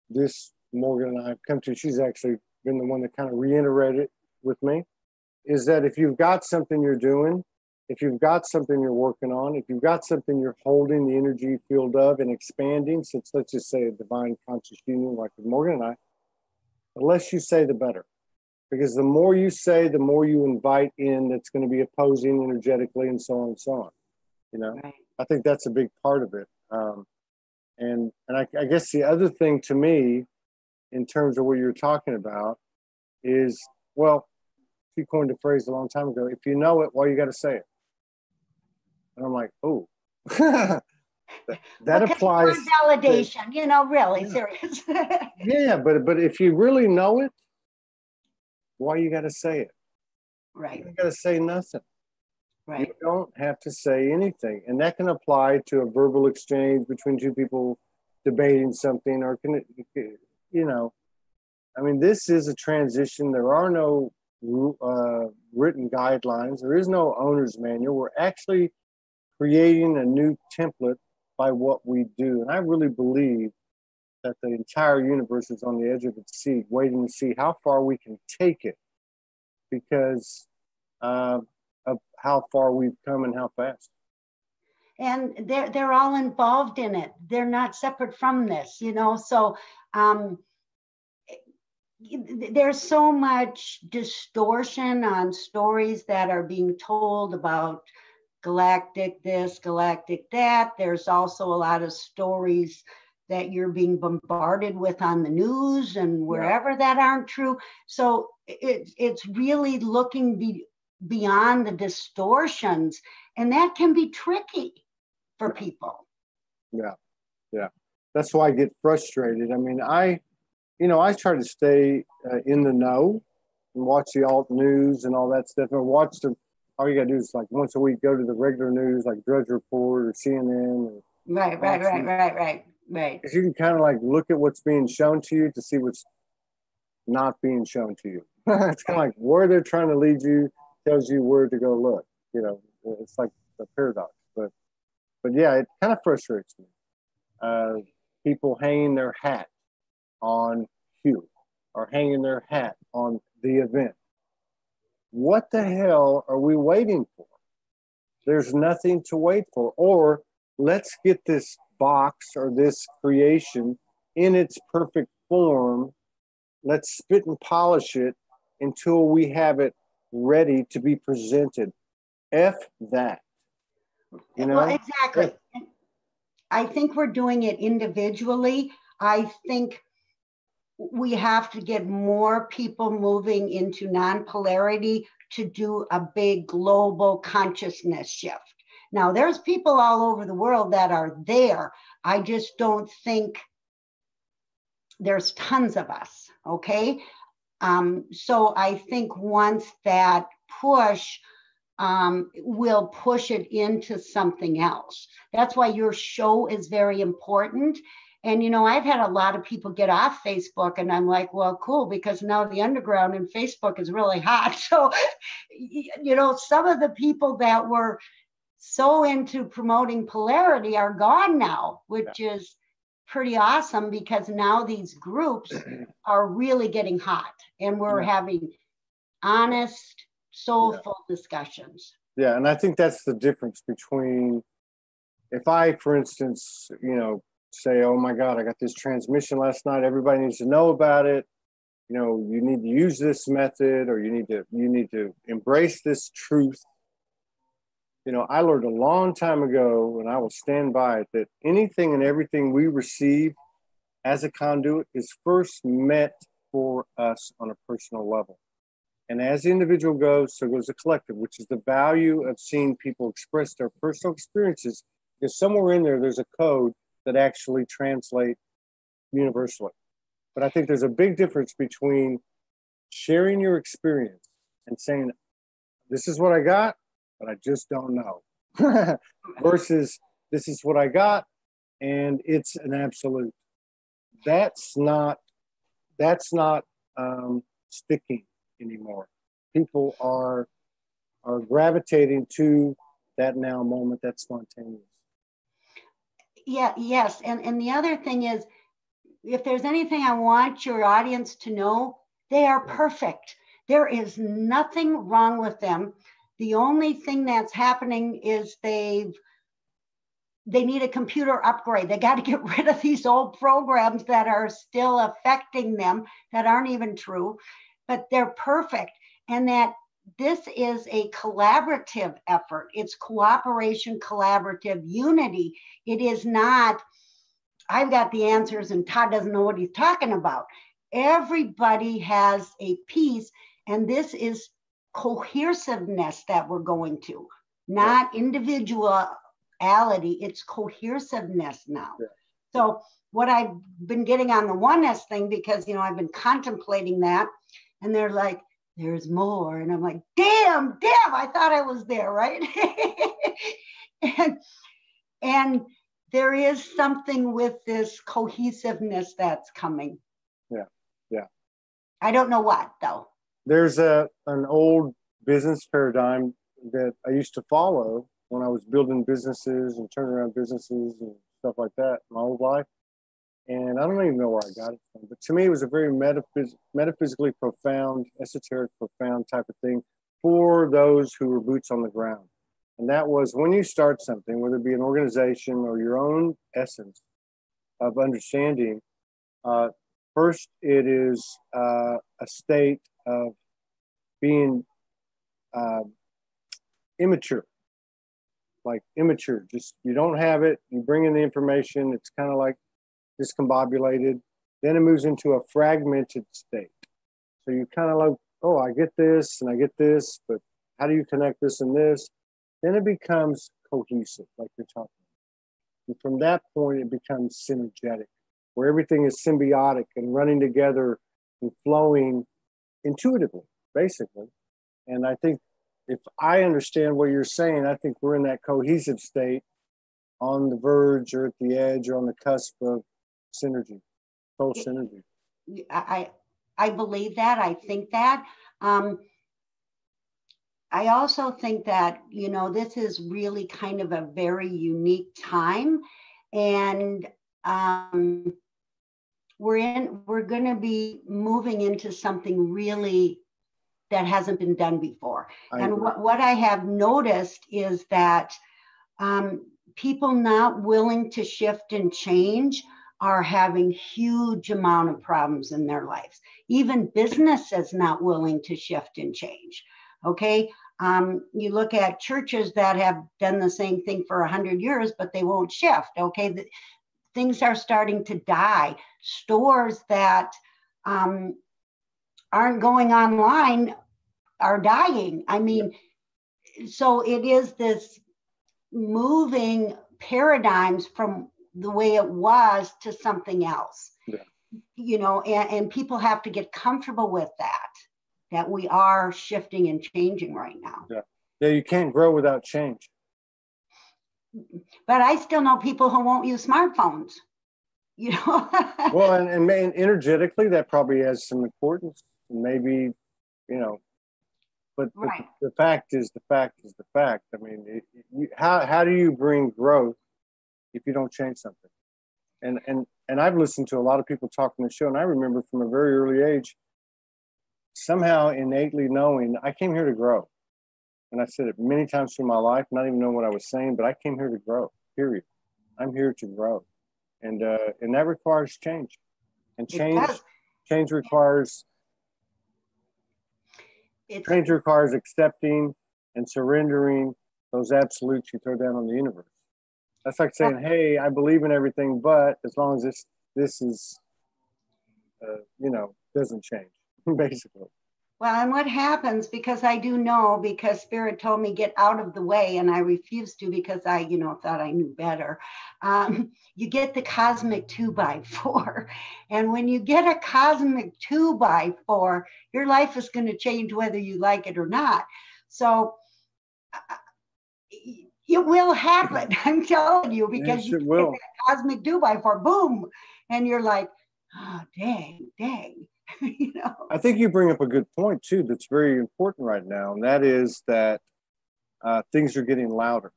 this Morgan and I have come to, she's actually been the one that kind of reiterated with me, is that if you've got something you're doing, if you've got something you're working on, if you've got something you're holding the energy field of and expanding, since let's just say a divine conscious union like with Morgan and I, the less you say, the better. Because the more you say, the more you invite in that's going to be opposing energetically and so on and so on. You know, right. I think that's a big part of it. And I guess the other thing to me, in terms of what you're talking about, is, well, she coined a phrase a long time ago, if you know it, why you got to say it? And I'm like, oh, that applies. Validation, you know, really serious. But if you really know it, why you got to say it? Right. You got to say nothing. Right. You don't have to say anything. And that can apply to a verbal exchange between two people debating something, or can it, you know, I mean, this is a transition. There are no written guidelines. There is no owner's manual. We're actually creating a new template by what we do. And I really believe that the entire universe is on the edge of its seat, waiting to see how far we can take it, because of how far we've come and how fast. And they're all involved in it. They're not separate from this, you know. So there's so much distortion on stories that are being told about galactic this, galactic that. There's also a lot of stories that you're being bombarded with on the news and wherever that aren't true. So it's really looking beyond the distortions, and that can be tricky for people. Yeah. That's why I get frustrated. I mean, I try to stay in the know and watch the alt news and all that stuff. And watch all you got to do is like once a week, go to the regular news, like Drudge Report or CNN. Or right. Because you can kind of like look at what's being shown to you to see what's not being shown to you. It's kind of like where they're trying to lead you tells you where to go look. You know, it's like a paradox. But yeah, it kind of frustrates me. People hanging their hat on Hugh or hanging their hat on the event. What the hell are we waiting for? There's nothing to wait for. Or let's get this box or this creation in its perfect form. Let's spit and polish it until we have it ready to be presented. F that. You know? Well, exactly. I think we're doing it individually. I think we have to get more people moving into non-polarity to do a big global consciousness shift. Now, there's people all over the world that are there. I just don't think there's tons of us, okay? So I think once that push, will push it into something else. That's why your show is very important. And, you know, I've had a lot of people get off Facebook, and I'm like, well, cool, because now the underground and Facebook is really hot. So, you know, some of the people that were so into promoting polarity are gone now, which is pretty awesome, because now these groups are really getting hot, and we're having honest, soulful discussions. Yeah, and I think that's the difference between, if I, for instance, you know, say, oh my God, I got this transmission last night, everybody needs to know about it, you know, you need to use this method, or you need to embrace this truth. You know, I learned a long time ago, and I will stand by it, that anything and everything we receive as a conduit is first meant for us on a personal level. And as the individual goes, so goes the collective, which is the value of seeing people express their personal experiences. Because somewhere in there, there's a code that actually translates universally. But I think there's a big difference between sharing your experience and saying, this is what I got, but I just don't know, versus this is what I got and it's an absolute. That's not sticking anymore. People are gravitating to that now moment, that's spontaneous. Yeah, yes. And the other thing is, if there's anything I want your audience to know, they are perfect. There is nothing wrong with them. The only thing that's happening is they need a computer upgrade. They got to get rid of these old programs that are still affecting them, that aren't even true, but they're perfect. And that this is a collaborative effort. It's cooperation, collaborative, unity. It is not, I've got the answers and Todd doesn't know what he's talking about. Everybody has a piece, and this is cohesiveness that we're going to, not individuality, it's cohesiveness now. Yeah. So what I've been getting on the oneness thing, because, I've been contemplating that, and they're like, there's more. And I'm like, damn, I thought I was there, right? and there is something with this cohesiveness that's coming. Yeah. I don't know what, though. There's an old business paradigm that I used to follow when I was building businesses and turning around businesses and stuff like that my whole life. And I don't even know where I got it from. But to me, it was a very metaphysically profound, esoteric, profound type of thing for those who were boots on the ground. And that was, when you start something, whether it be an organization or your own essence of understanding, first it is a state of being immature. Like immature, just you don't have it, you bring in the information, it's kind of like discombobulated. Then it moves into a fragmented state. So you kind of like, oh, I get this and I get this, but how do you connect this and this? Then it becomes cohesive, like you're talking about. And from that point, it becomes synergetic, where everything is symbiotic and running together and flowing intuitively, basically. And I think if I understand what you're saying, I think we're in that cohesive state, on the verge or at the edge or on the cusp of synergy, soul synergy. I believe that. I think that. I also think that, this is really kind of a very unique time. And we're going to be moving into something really that hasn't been done before. And what I have noticed is that people not willing to shift and change are having huge amount of problems in their lives. Even businesses not willing to shift and change. Okay. You look at churches that have done the same thing for 100 years, but they won't shift. Okay. Things are starting to die. Stores that aren't going online are dying. I mean, so it is this moving paradigms from the way it was to something else. And people have to get comfortable with that we are shifting and changing right now. Yeah, you can't grow without change. But I still know people who won't use smartphones. Well, and energetically, that probably has some importance. Maybe, but the fact is the fact is the fact. I mean, how do you bring growth if you don't change something? And I've listened to a lot of people talk on the show, and I remember from a very early age, somehow innately knowing I came here to grow. And I've said it many times through my life, not even knowing what I was saying, but I came here to grow, period. I'm here to grow. And that requires change. And change requires accepting and surrendering those absolutes you throw down on the universe. That's like saying, hey, I believe in everything, but as long as this is, doesn't change, basically. Well, and what happens, because I do know, because Spirit told me get out of the way, and I refused to because I, thought I knew better. You get the cosmic 2x4. And when you get a cosmic 2x4, your life is going to change whether you like it or not. So it will happen. I'm telling you, because Yes, you it get will. that cosmic 2x4, boom. And you're like, oh, dang. I think you bring up a good point too that's very important right now, and that is that things are getting louder.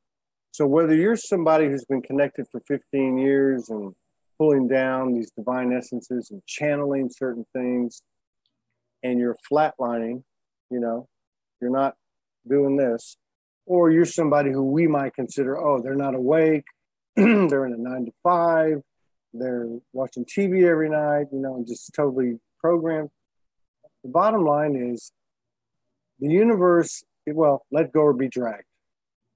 So whether you're somebody who's been connected for 15 years and pulling down these divine essences and channeling certain things, and you're flatlining, you're not doing this, or you're somebody who we might consider, oh, they're not awake, they're in a 9 to 5, they're watching TV every night, and just totally programmed. The bottom line is the universe, well, let go or be dragged.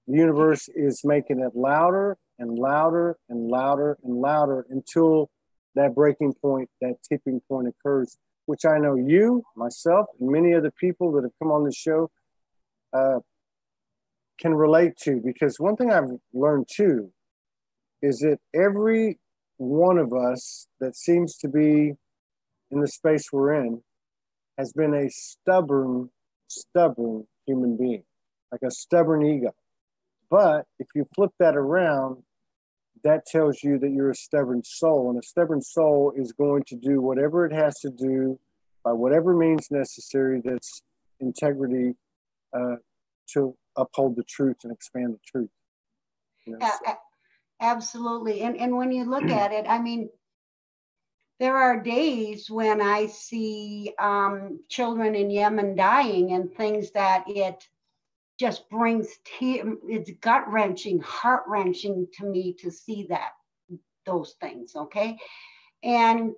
The universe is making it louder and louder and louder and louder until that breaking point, that tipping point occurs, which I know you, myself, and many other people that have come on the show can relate to. Because one thing I've learned too is that every one of us that seems to be in the space we're in has been a stubborn human being, like a stubborn ego. But if you flip that around, that tells you that you're a stubborn soul. And a stubborn soul is going to do whatever it has to do by whatever means necessary that's integrity to uphold the truth and expand the truth. Absolutely. And when you look at it, I mean, there are days when I see children in Yemen dying and things that it just brings tears. It's gut-wrenching, heart-wrenching to me to see those things, okay? And,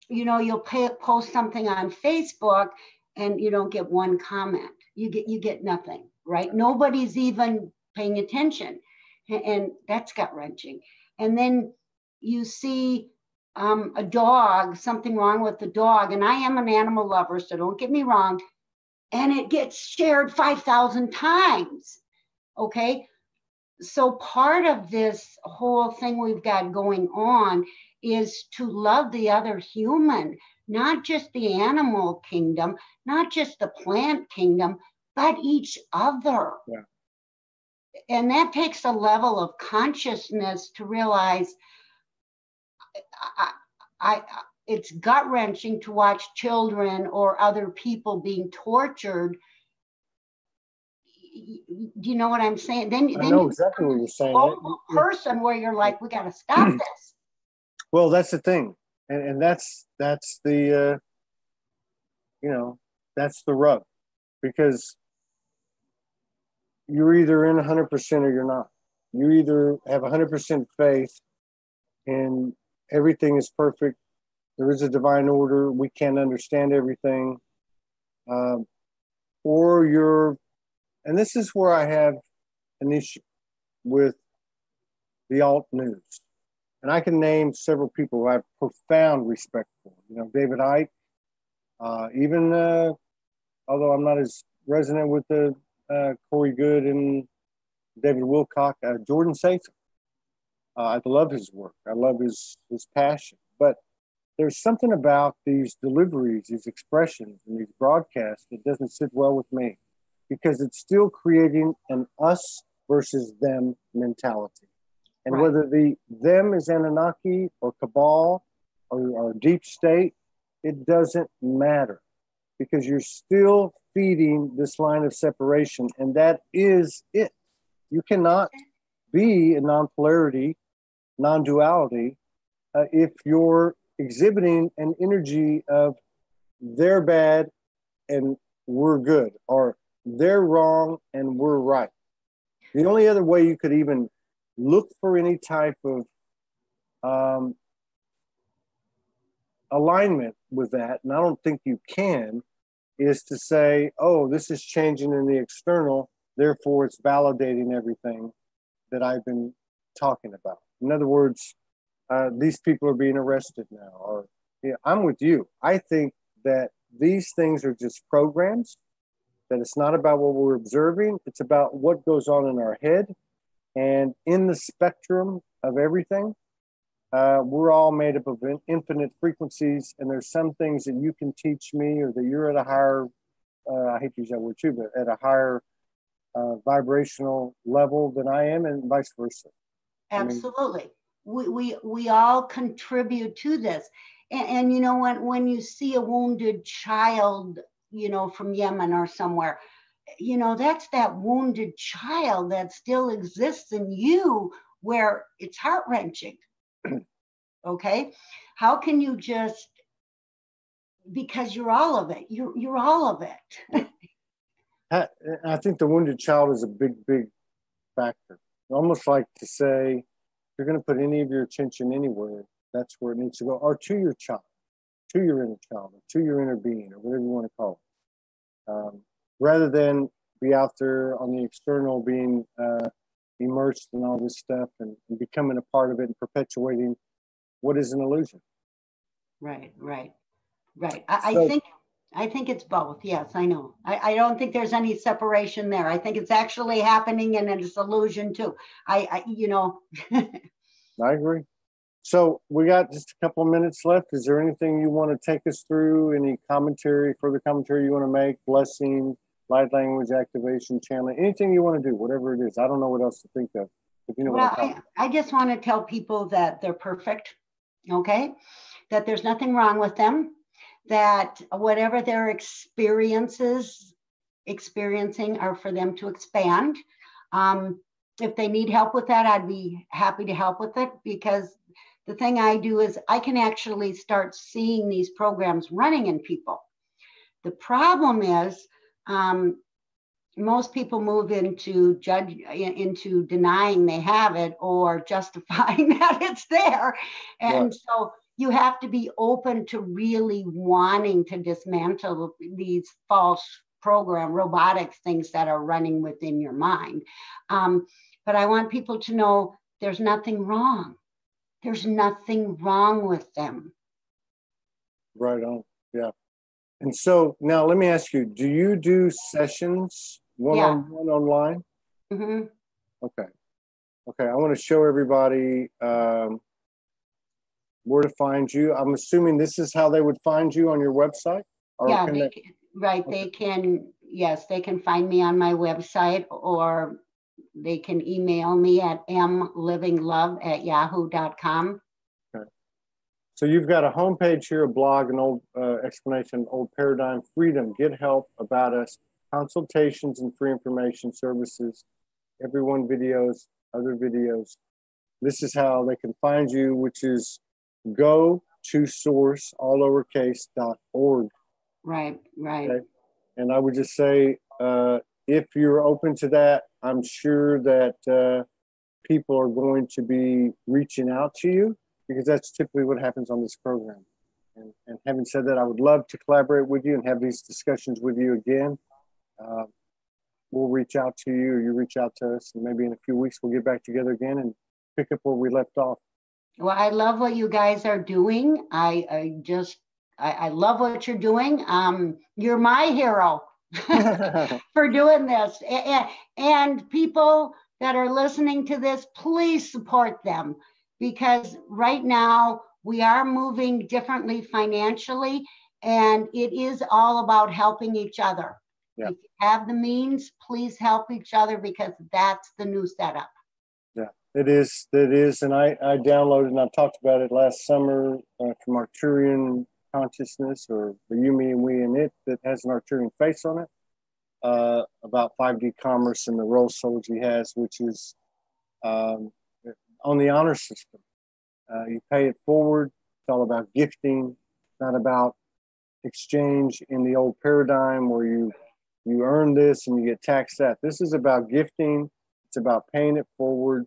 you'll post something on Facebook and you don't get one comment. You get nothing, right? Nobody's even paying attention. And that's gut-wrenching. And then you see a dog, something wrong with the dog. And I am an animal lover, so don't get me wrong. And it gets shared 5,000 times, okay? So part of this whole thing we've got going on is to love the other human, not just the animal kingdom, not just the plant kingdom, but each other. Yeah. And that takes a level of consciousness to realize it's gut-wrenching to watch children or other people being tortured. Do you know what I'm saying? Then I know exactly what you're saying. A person where you're like, we got to stop this. Well, that's the thing, and that's the that's the rub, because you're either in 100% or you're not. You either have 100% faith and everything is perfect. There is a divine order. We can't understand everything. Or you're, and this is where I have an issue with the alt news. And I can name several people who I have profound respect for. David Icke, even, although I'm not as resonant with the Corey Good and David Wilcock, Jordan Safer. I love his work. I love his passion. But there's something about these deliveries, these expressions, and these broadcasts that doesn't sit well with me, because it's still creating an us versus them mentality. And whether the them is Anunnaki or Cabal or deep state, it doesn't matter, because you're still feeding this line of separation, and that is it. You cannot be in non-polarity, non-duality, if you're exhibiting an energy of they're bad and we're good, or they're wrong and we're right. The only other way you could even look for any type of alignment with that, and I don't think you can, is to say, oh, this is changing in the external, therefore it's validating everything that I've been talking about. In other words, these people are being arrested now, or I'm with you. I think that these things are just programs, that it's not about what we're observing, it's about what goes on in our head. And in the spectrum of everything, we're all made up of infinite frequencies, and there's some things that you can teach me, or that you're at a higher, I hate to use that word too, but at a higher vibrational level than I am, and vice versa. Absolutely. We all contribute to this. And you know, when you see a wounded child, you know, from Yemen or somewhere, you know, that's that wounded child that still exists in you, where it's heart-wrenching. Okay, how can you just, because you're all of it, you're all of it. I think the wounded child is a big factor. Almost like to say, if you're going to put any of your attention anywhere, that's where it needs to go, or to your child, to your inner child, or to your inner being, or whatever you want to call it, rather than be out there on the external, being immersed in all this stuff and becoming a part of it and perpetuating what is an illusion. Right. I think it's both. Yes, I know. I don't think there's any separation there. I think it's actually happening, and it's illusion too. You know. I agree. So we got just a couple of minutes left. Is there anything you want to take us through? Any commentary, further commentary you want to make? Blessing, light language activation, channeling, anything you want to do, whatever it is. I don't know what else to think of. If you know what I'm talking about. I just want to tell people that they're perfect. Okay, that there's nothing wrong with them, that whatever their experiencing are for them to expand. If they need help with that, I'd be happy to help with it, because the thing I do is I can actually start seeing these programs running in people. The problem is most people move into denying they have it, or justifying that it's there. And so you have to be open to really wanting to dismantle these false robotics things that are running within your mind. But I want people to know there's nothing wrong. There's nothing wrong with them. Right on. Yeah. And so now let me ask you, do you do sessions one-on-one online? Mm-hmm. Okay. I want to show everybody where to find you. I'm assuming this is how they would find you on your website? Yeah, they can, yes, they can find me on my website, or they can email me at mlivinglove@yahoo.com. Okay. So you've got a homepage here, a blog, an old explanation, old paradigm, freedom, get help, about us, consultations and free information services, everyone videos, other videos. This is how they can find you, which is go to source, all lowercase, .org. Right. Okay? And I would just say, if you're open to that, I'm sure that people are going to be reaching out to you, because that's typically what happens on this program. And having said that, I would love to collaborate with you and have these discussions with you again. We'll reach out to you, or you reach out to us, and maybe in a few weeks we'll get back together again and pick up where we left off. Well, I love what you guys are doing. I love what you're doing. You're my hero for doing this. And people that are listening to this, please support them, because right now we are moving differently financially, and it is all about helping each other. Yeah. If you have the means, please help each other, because that's the new setup. Yeah, it is. And I downloaded, and I talked about it last summer, from Arcturian Consciousness, or the You, Me, and We, and It, that has an Arcturian face on it, about 5D commerce and the role Soulogy has, which is on the honor system. You pay it forward. It's all about gifting, not about exchange in the old paradigm where you earn this and you get taxed that. This is about gifting. It's about paying it forward.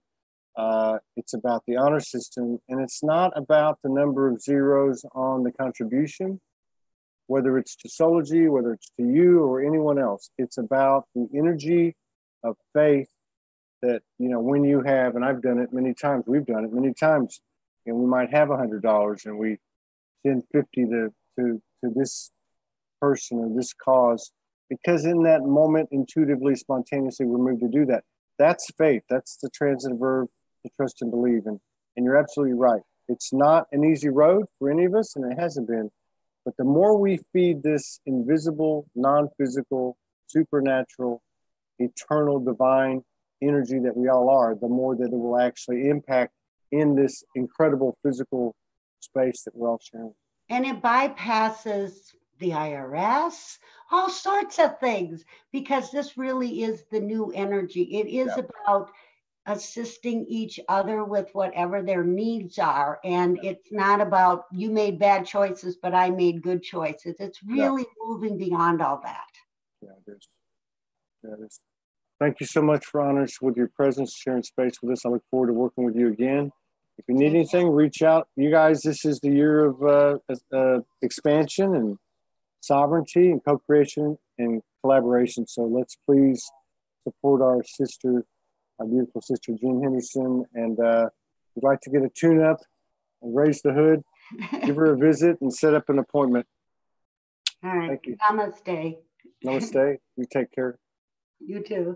It's about the honor system, and it's not about the number of zeros on the contribution, whether it's to Soulogy, whether it's to you or anyone else. It's about the energy of faith that, you know, when you have, and I've done it many times, we've done it many times, and we might have $100 and we send 50 to this person or this cause, because in that moment, intuitively, spontaneously, we're moved to do that. That's faith. That's the transitive verb to trust and believe. And you're absolutely right. It's not an easy road for any of us, and it hasn't been. But the more we feed this invisible, non-physical, supernatural, eternal, divine energy that we all are, the more that it will actually impact in this incredible physical space that we're all sharing. And it bypasses the IRS, all sorts of things, because this really is the new energy. It is about assisting each other with whatever their needs are. And it's not about you made bad choices, but I made good choices. It's really moving beyond all that. Yeah, it is. Yeah, it is. Thank you so much for honoring us with your presence, sharing space with us. I look forward to working with you again. If you need anything, reach out. You guys, this is the year of expansion and sovereignty and co-creation and collaboration. So let's please support our sister, our beautiful sister, Jeanne Henderson. And we'd like to get a tune-up and raise the hood, give her a visit, and set up an appointment. All right. Thank you. Namaste. Namaste. You take care. You too.